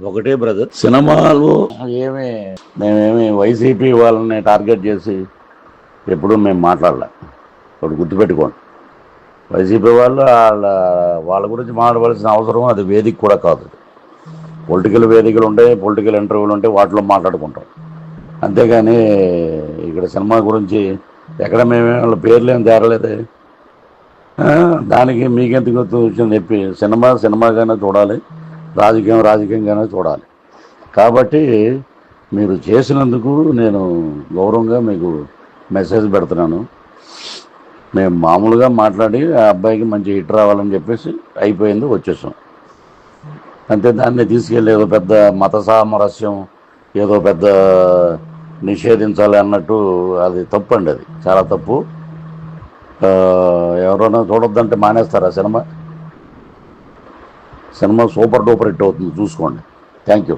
ఒకటే బ్రదర్, సినిమాలు మేమేమి వైసీపీ వాళ్ళని టార్గెట్ చేసి ఎప్పుడూ మేము మాట్లాడలే. ఒకటి గుర్తుపెట్టుకోండి, వైసీపీ వాళ్ళు వాళ్ళ గురించి మాట్లాడవలసిన అవసరం అది వేదిక కూడా కాదు. పొలిటికల్ వేదికలు ఉంటాయి, పొలిటికల్ ఇంటర్వ్యూలు ఉంటాయి, వాటిలో మాట్లాడుకుంటాం. అంతేగాని ఇక్కడ సినిమా గురించి ఎక్కడ మేమే వాళ్ళ పేర్లు ఏం తేరలేదే. దానికి మీకెందుకు వచ్చింది చెప్పి, సినిమా సినిమాగానే చూడాలి, రాజకీయం రాజకీయంగానే చూడాలి. కాబట్టి మీరు చేసినందుకు నేను గౌరవంగా మీకు మెసేజ్ పెడుతున్నాను. మేము మామూలుగా మాట్లాడి ఆ అబ్బాయికి మంచి హిట్ రావాలని చెప్పేసి అయిపోయింది, వచ్చేసాం అంతే. దాన్ని తీసుకెళ్ళి ఏదో పెద్ద మత సామరస్యం, ఏదో పెద్ద నిషేధించాలి అన్నట్టు అది తప్పు అండి, అది చాలా తప్పు. ఎవరైనా చూడొద్దంటే మానేస్తారా cinema? Cinema super duper hit అవుతుంది, చూసుకోండి. Thank you.